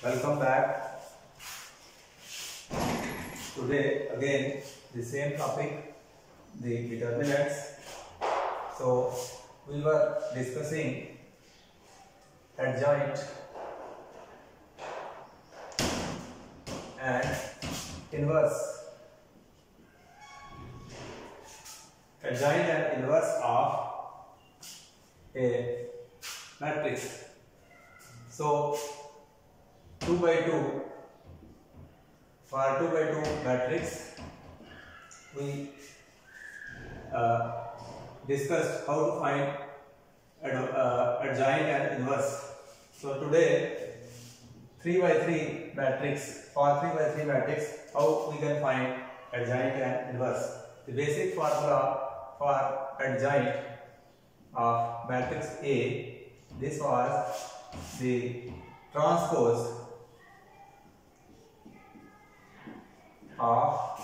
Welcome back. Today again the same topic, the determinants. So we were discussing adjoint and inverse. Adjoint and inverse of a matrix. So 2 by 2, for 2 by 2 matrix we discussed how to find adjoint and inverse. So today 3 by 3 matrix, for 3 by 3 matrix, how we can find adjoint and inverse. The basic formula for adjoint of matrix A, this was the transpose of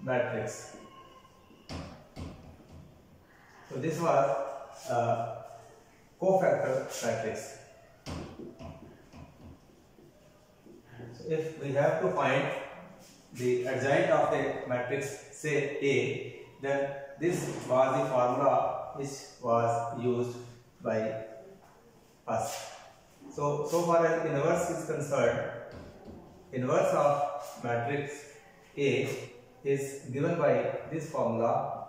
matrix. So this was cofactor matrix. So if we have to find the adjoint of the matrix, say A, then this was the formula which was used by us. So far as inverse is concerned, inverse of matrix A is given by this formula.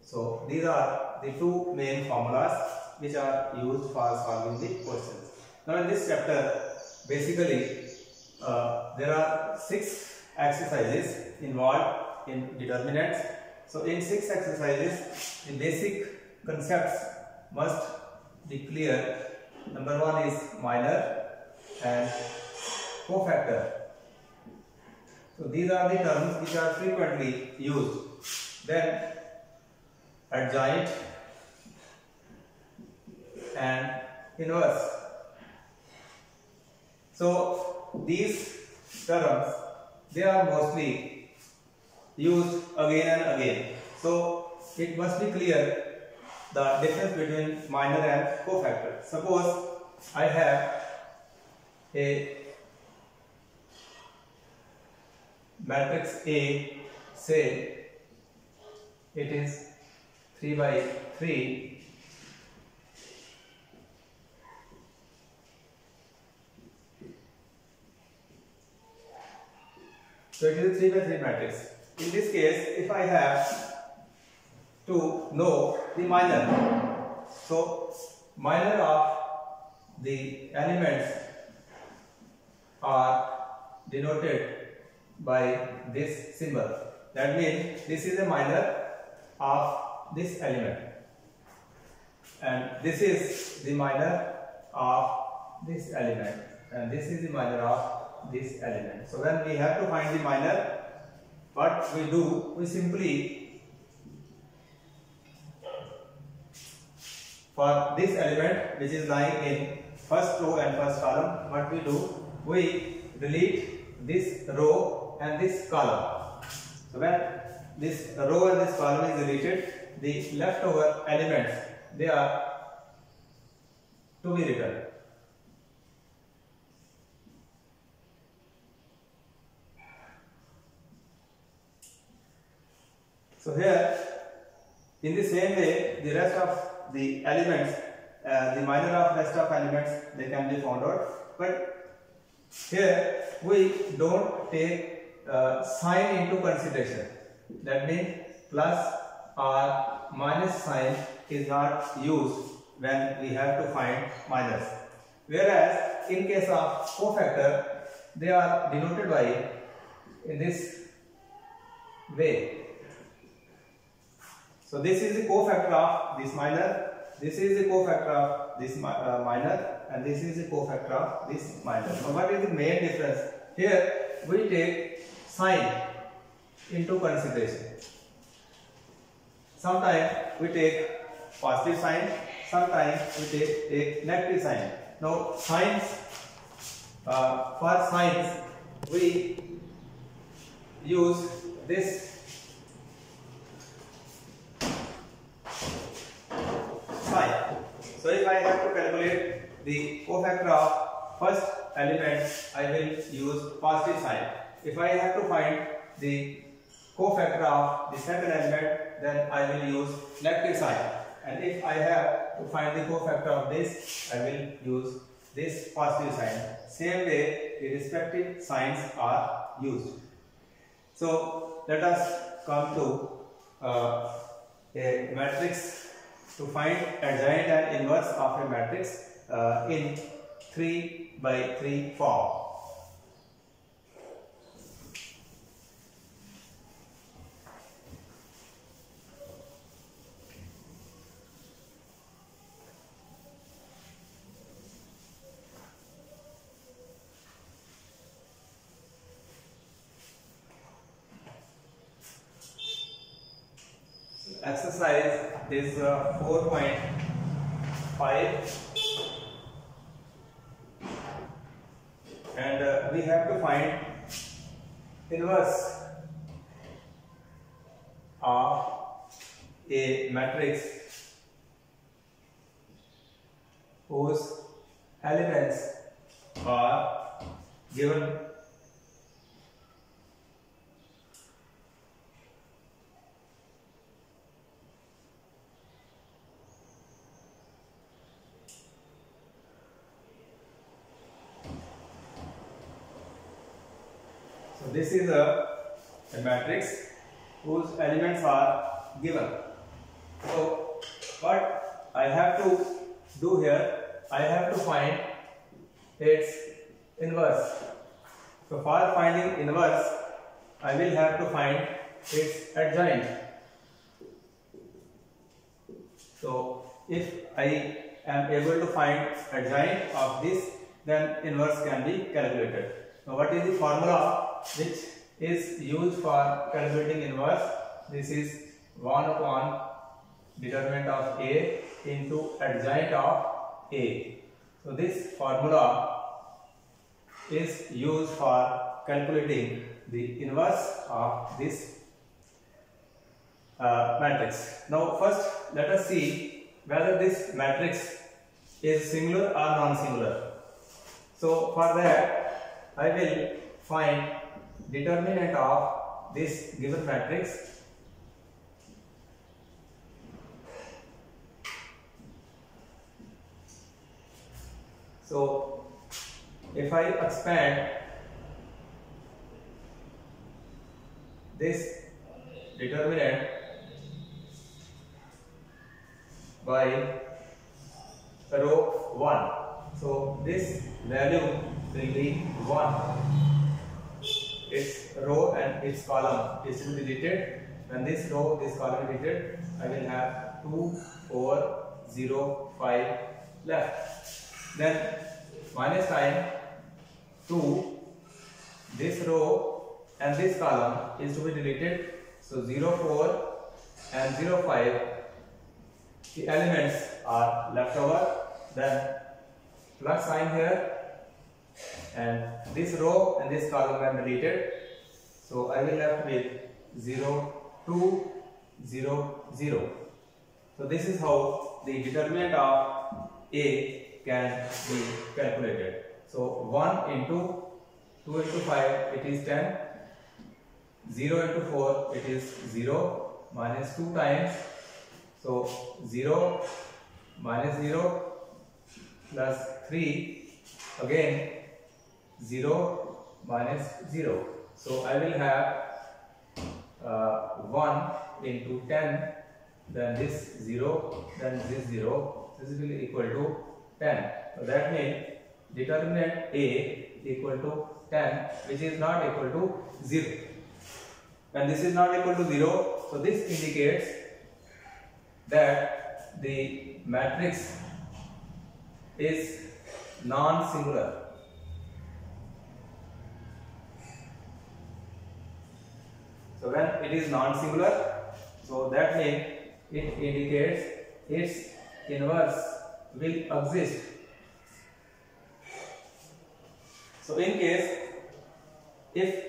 So these are the two main formulas which are used for solving the questions. Now in this chapter, basically there are 6 exercises involved in determinants. So in 6 exercises, the basic concepts must be clear. Number 1 is minor and cofactor. So these are the terms which are frequently used. Then adjoint and inverse. So these terms, they are mostly used again and again. So it must be clear the difference between minor and cofactor. Suppose I have a matrix A, say it is 3 by 3, so it is a 3 by 3 matrix. In this case, if I have to know the minor, so minor of the elements are denoted by this symbol. That means this is a minor of this element and this is the minor of this element and this is the minor of this element. So when we have to find the minor, what we do, we simply, for this element which is lying in first row and first column, what we do, we delete this row and this column. So when this row and this column is deleted, the leftover elements, they are to be written. So here, in the same way, the rest of the elements, the minor of rest of elements, they can be found out. But here we don't take sign into consideration. That means plus or minus sign is not used when we have to find minors. Whereas in case of cofactor, they are denoted by in this way. So this is the cofactor of this minor, this is the cofactor of this minor, and this is the cofactor of this minor. So what is the main difference? Here we take sign into consideration. Sometimes we take positive sign, sometimes we take negative sign. Now signs, for signs we use this sign. So if I have to calculate the cofactor of first element, I will use positive sign. If I have to find the cofactor of the second element, then I will use negative sign. And if I have to find the cofactor of this, I will use this positive sign. Same way, the respective signs are used. So let us come to a matrix to find adjoint and inverse of a matrix in 3 by 3 form. Exercise is 4.5 and we have to find inverse of a matrix whose elements are given. So this is a matrix whose elements are given. So what I have to do here, I have to find its inverse. So for finding inverse, I will have to find its adjoint. So if I am able to find adjoint of this, then inverse can be calculated. Now what is the formula which is used for calculating inverse? This is 1 upon determinant of A into adjoint of A. So this formula is used for calculating the inverse of this matrix. Now first let us see whether this matrix is singular or non-singular. So for that I will find determinant of this given matrix. So if I expand this determinant by row 1, so this value will be 1. Its row and its column is to be deleted. When this row, this column is deleted, I will have 2, 4, 0, 5 left. Then minus sign 2, this row and this column is to be deleted. So 0, 4 and 0, 5, the elements are left over. Then plus sign here, and this row and this column are deleted. So I will left with 0, 2, 0, 0. So this is how the determinant of A can be calculated. So 1 into 2 into 5, it is 10. 0 into 4, it is 0, minus 2 times. So 0 minus 0 plus 3, again 0 minus 0. So I will have 1 into 10, then this 0, then this 0. This will be equal to 10. So that means determinant A equal to 10, which is not equal to 0. When this is not equal to 0, so this indicates that the matrix is non-singular. So when it is non-singular, so that means it indicates its inverse will exist. So in case if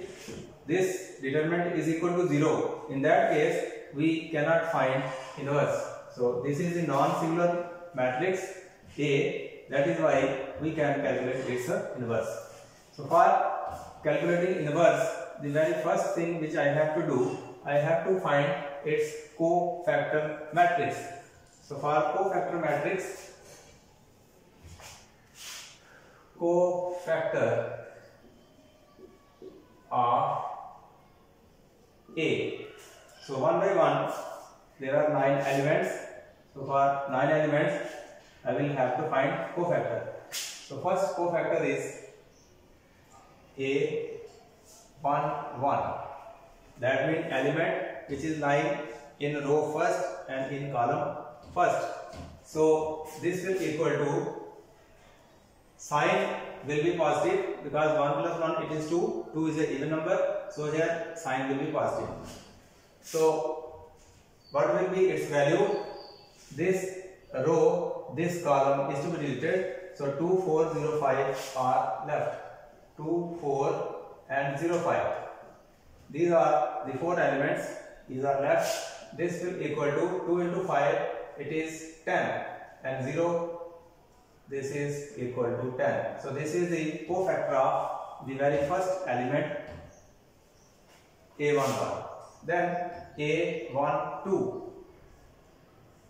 this determinant is equal to 0, in that case we cannot find inverse. So this is a non-singular matrix A, That is why we can calculate its inverse. So for calculating inverse, the very first thing which I have to do, I have to find its cofactor matrix. So for cofactor matrix, cofactor of A. So one by one, there are 9 elements. So for 9 elements, I will have to find cofactor. So first cofactor is A11. That means element which is lying in row first and in column first. So this will equal to, sign will be positive because 1 plus 1 it is 2. 2 is an even number. So here sign will be positive. So what will be its value? This row, this column is to be deleted. So 2, 4, 0, 5 are left. 2, 4 and 0, 5. These are the 4 elements. These are left. This will equal to 2 into 5. It is 10 and 0. This is equal to 10. So this is the cofactor of the very first element A11. Then A12.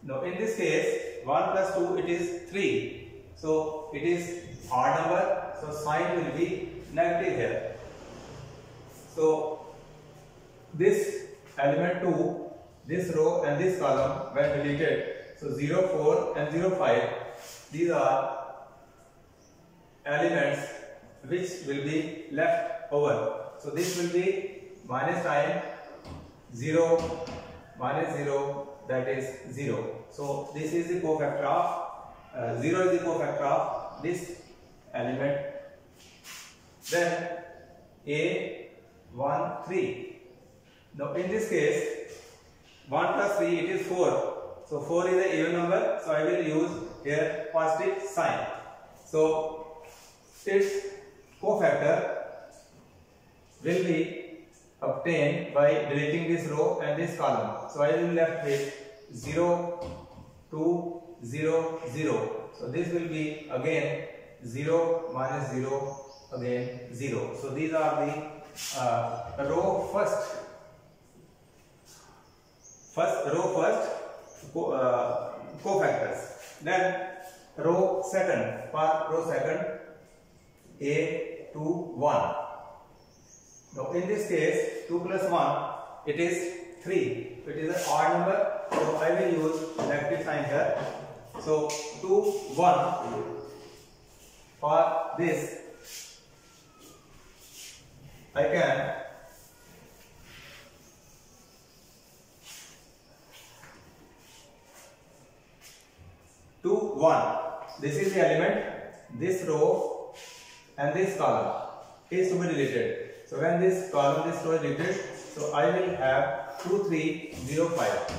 Now in this case 1 plus 2 it is 3. So it is odd number. So sign will be negative here. So this element 2, this row and this column when deleted. So 0, 4 and 0, 5. These are elements which will be left over. So this will be minus sign 0 minus 0, that is 0. So this is the cofactor of 0 is the cofactor of this element. Then A13. Now in this case 1 plus 3 it is 4. So 4 is an even number. So I will use here positive sign. So its cofactor will be obtained by deleting this row and this column. So I will left with 0, 2, 0, 0. So this will be again 0 minus 0, again 0. So these are the row first cofactors. Then row second, for row second A21. Now in this case 2 plus 1 it is 3. It is an odd number. So I will use negative sign here. So 2, 1 for this I can two, 1. This is the element, this row and this column is to be deleted. So when this column, this row is deleted, so I will have 2, 3, 0, 5.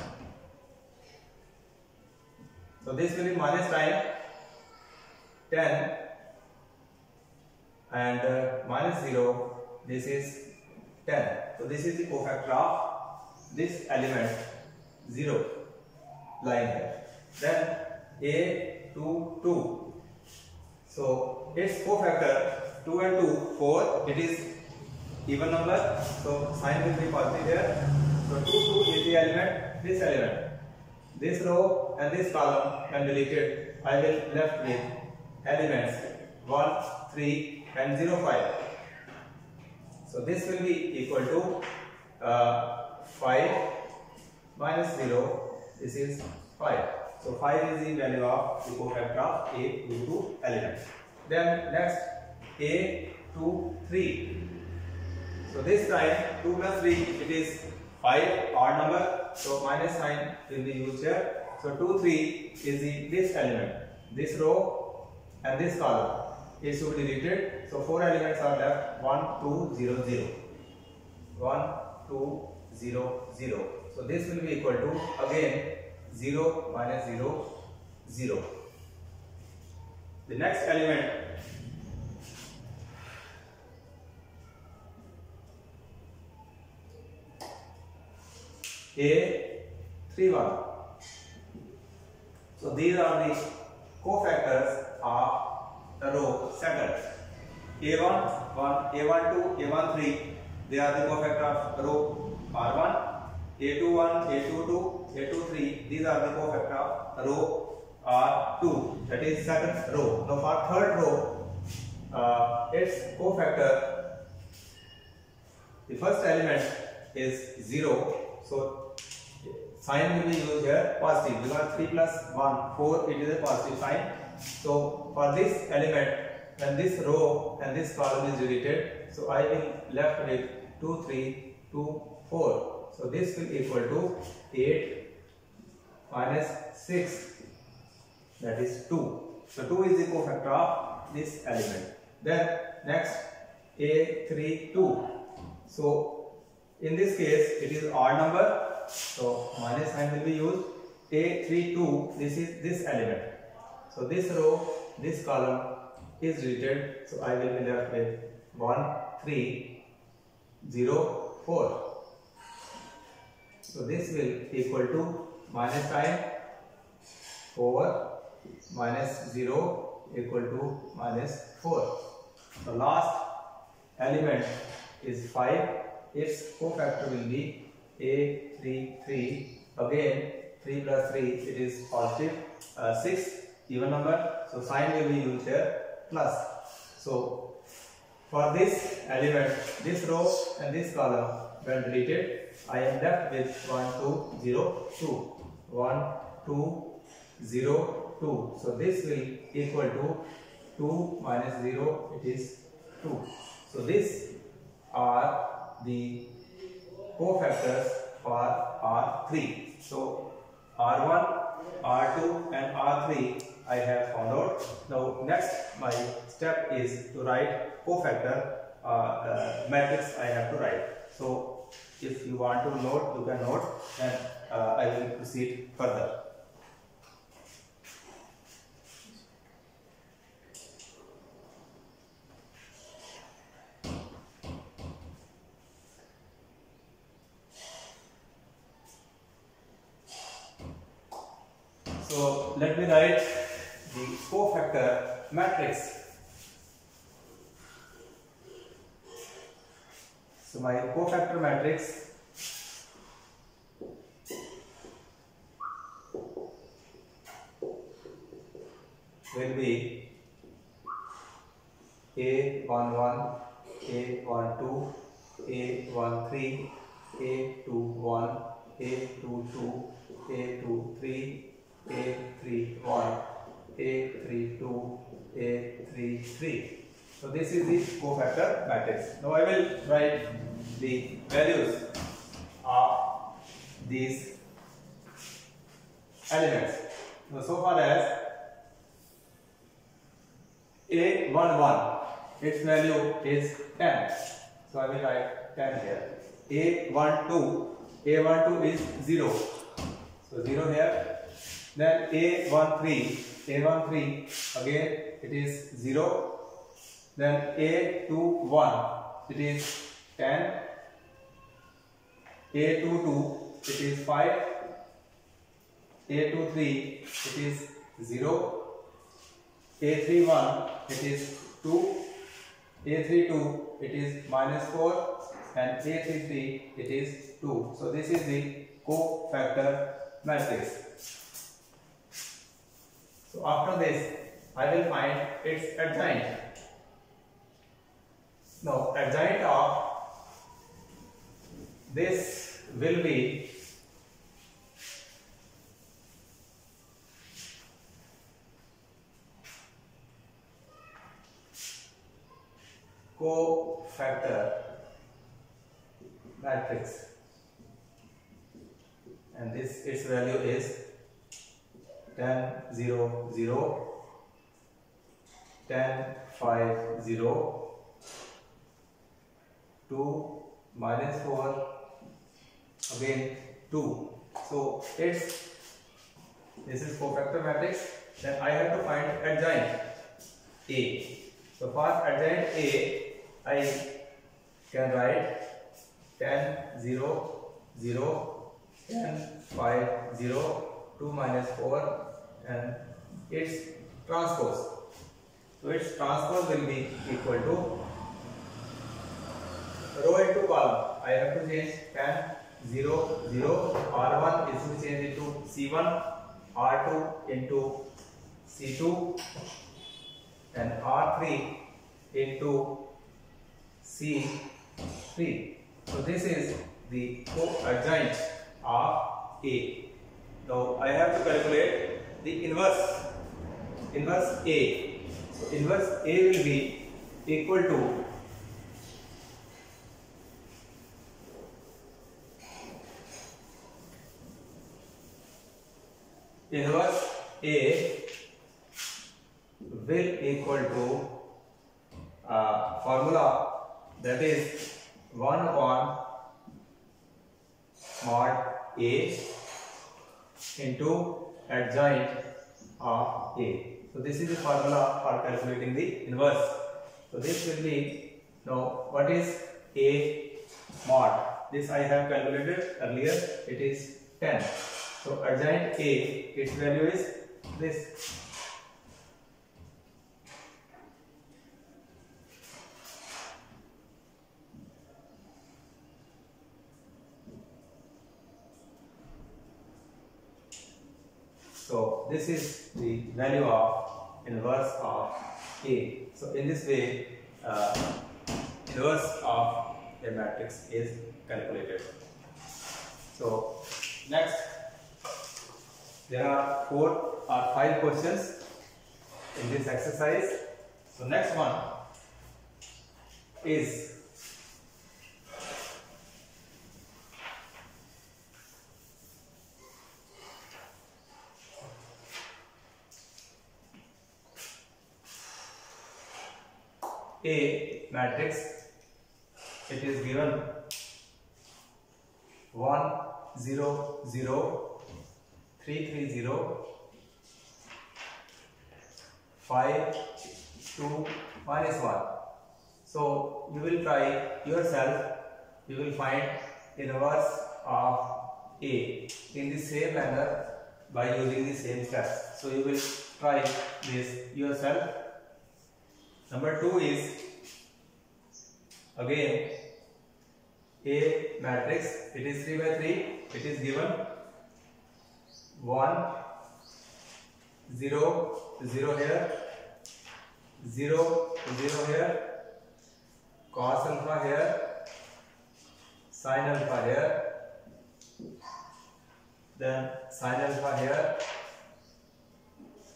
So this will be minus sign 10 and minus 0. This is 10. So this is the cofactor of this element 0 lying here. Then A22. So its cofactor 2 and 2, 4. It is even number. So sign will be positive here. So 2, 2 is the element, this element. This row and this column when deleted, I will left with elements 1, 3 and 0, 5. So this will be equal to 5 minus 0. This is 5. So 5 is the value of the cofactor of A22 element. Then next A23. So this time 2 plus 3 it is 5, odd number. So minus sign will be used here. So 2, 3 is this element, this row and this column is to be deleted. So 4 elements are left. 1, 2, 0, 0. 1, 2, 0, 0. So this will be equal to again 0 minus 0, 0. The next element A31. So these are the cofactors of a row second. A1, 1, A1, 2, A1, 3, they are the cofactor of row R1. A2, 1, A2, 2, A2, 3, these are the cofactor of row R2, that is second row. Now for third row, its cofactor, the first element is 0, so sign will be used here positive, because 3 plus 1, 4, it is a positive sign. So for this element, when this row and this column is deleted, so I will left with 2, 3, 2, 4. So this will equal to 8 minus 6, that is 2. So 2 is the cofactor of this element. Then next A3, 2. So in this case it is odd number, so minus sign will be used. A3, 2, this is this element. So this row, this column is deleted, so I will be left with 1, 3, 0, 4. So this will equal to minus sign over minus 0 equal to minus 4. The last element is 5. Its cofactor will be A3, 3. Again 3 plus 3, it is positive. 6, even number. So sign will be used here plus. So for this element, this row and this column when deleted, I am left with 1, 2, 0, 2. 1, 2, 0, 2. So this will equal to 2 minus 0, it is 2. So these are the cofactors for R3. So R1, R2 and R3 I have found out. Now next my step is to write cofactor matrix I have to write. So if you want to note, you can note, and I will proceed further. So let me write the cofactor matrix. So my cofactor matrix will be A11, A12, A13, A21, A22, A23, A31, A32, A33. So this is the cofactor matrix. Now I will write the values of these elements. Now so far as A11, its value is 10. So I will write 10 here. A12 is 0. So 0 here. Then A13 again it is 0. Then A21 it is 10. A22 it is 5. A23 it is 0. A31 it is 2. A32 it is minus 4. And A33 it is 2. So this is the cofactor matrix. So after this I will find its adjoint. Now adjoint of this will be cofactor matrix, and this its value is 10, 0, 0, 10, 5, 0, 2, minus 4, again 2. So this is cofactor matrix. Then I have to find adjoint A. So for adjoint A, I can write 10, 0, 0, 10, 5, 0, 2 minus 4, and its transpose. So its transpose will be equal to row into column. I have to change 10, 0, 0. R1 is to change into C1, R2 into C2, and R3 into C3. So this is the coadjoint of A. Now I have to calculate the inverse A. So inverse A will be equal to inverse A will equal to formula, that is 1 upon mod A into adjoint of A. So this is the formula for calculating the inverse. So this will be, now what is A mod? This I have calculated earlier, it is 10. So adjoint A, its value is this. So this is the value of inverse of A. So in this way, inverse of a matrix is calculated. So next, there are 4 or 5 questions in this exercise. So next one is A matrix. It is given 1 0 0 3 3 0 5 2 minus 1. So you will try yourself. You will find inverse of A in the same manner by using the same steps. So you will try this yourself. Number 2 is again A matrix. It is 3 by 3. It is given 1 0 0 here, 0 0 here, cos alpha here, sin alpha here, then sin alpha here,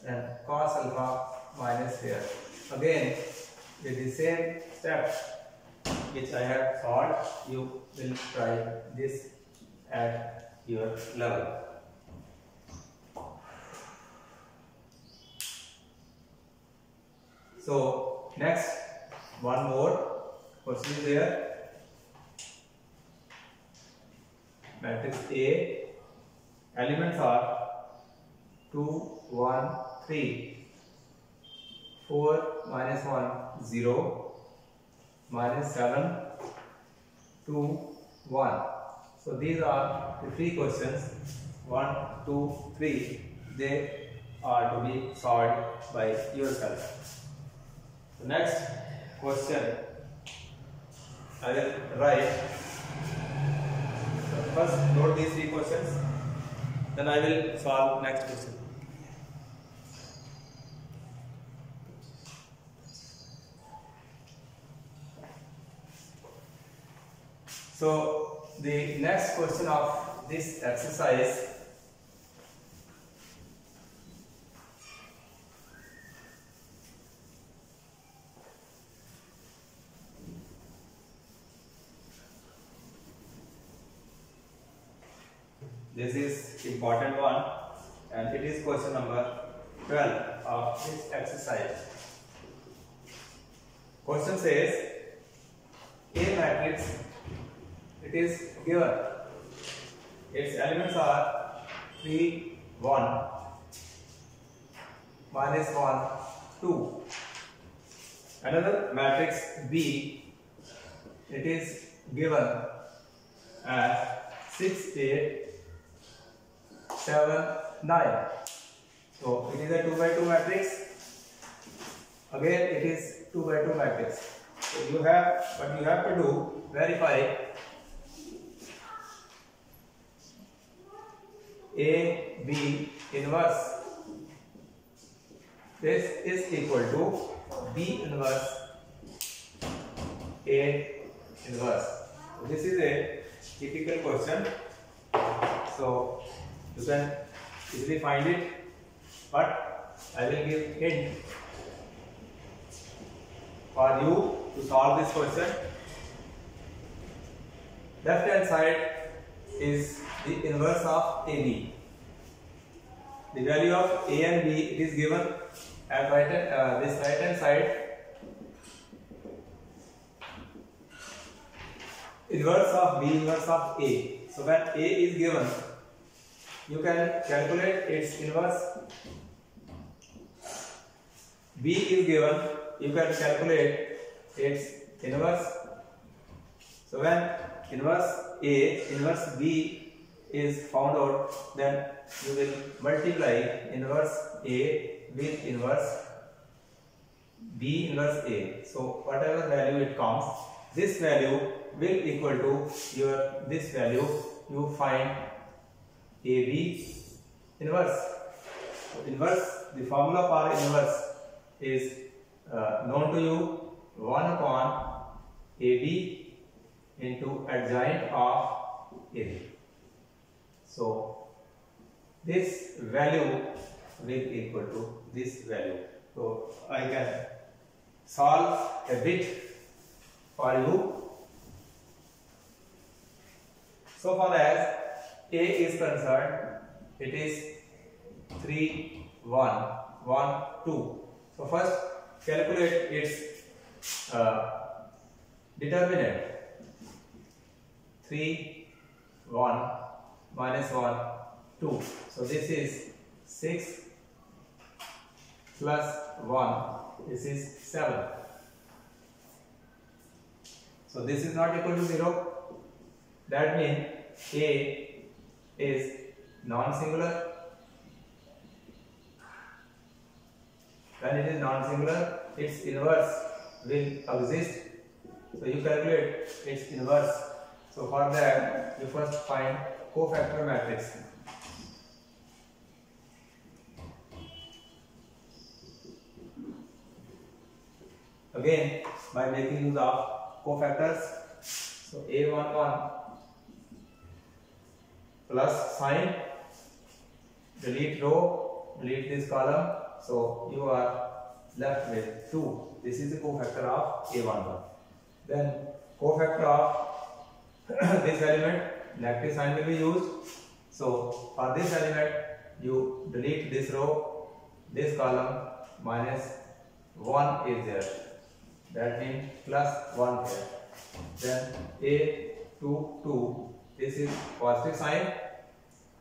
and cos alpha minus here. Again, with the same steps which I have solved, you will try this at your level. So next, one more question is there. Matrix A, elements are 2 1 3. 4 minus 1 0 minus 7 2 1. So these are the 3 questions, 1 2 3. They are to be solved by yourself. The next question I will write. So first note these 3 questions, then I will solve next question. So the next question of this exercise this is important one, and it is question number 12 of this exercise. Question says A matrix, it is given, its elements are 3 1 minus 1 2. Another matrix B, it is given as 6 8 7 9. So it is a 2 by 2 matrix. Again it is 2 by 2 matrix. So you have what you have to do, verify A B inverse. This is equal to B inverse A inverse. So this is a typical question. So you can easily find it, but I will give hint for you to solve this question. Left hand side is the inverse of AB. The value of A and B it is given at this right hand side. Inverse of B inverse of A. So when A is given, you can calculate its inverse. B is given, you can calculate its inverse. So when inverse A inverse B is found out, then you will multiply inverse A with inverse B inverse A. So whatever value it comes, this value will equal to your this value. You find AB inverse. So inverse, the formula for inverse is known to you, 1 upon AB into adjoint of AB. So this value will equal to this value. So I can solve a bit for you. So far as A is concerned, it is 3, 1, 1, 2. So first calculate its determinant. 3, 1 minus 1, 2. So this is 6 plus 1. This is 7. So this is not equal to 0. That means A is non-singular. When it is non-singular, its inverse will exist. So you calculate its inverse. So for that, you first find cofactor matrix. Again, by making use of cofactors, so A11 plus sign, delete row, delete this column, so you are left with 2. This is the cofactor of A11. Then cofactor of this element, negative sign will be used. So for this element, you delete this row, this column, minus 1 is there. That means plus 1 here. Then A22, this is positive sign.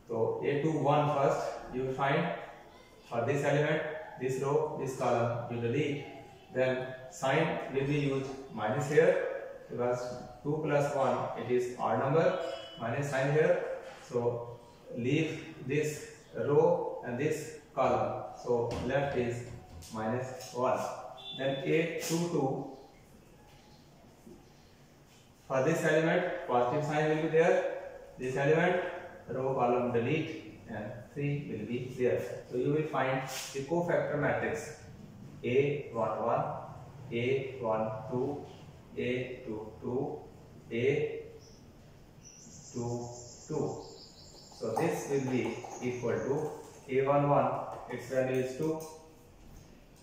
So A21 first you find. For this element, this row, this column you delete. Then sign will be used minus here, because 2 plus 1 it is odd number, minus sign here. So leave this row and this column. So left is minus 1. Then A22, for this element positive sign will be there. This element, row column delete, and 3 will be there. So you will find the cofactor matrix A11, A12, A22, A22. So this will be equal to A11, its value is 2,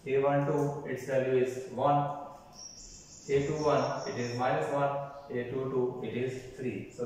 A12, its value is 1, A21, it is minus 1, A22, it is 3. So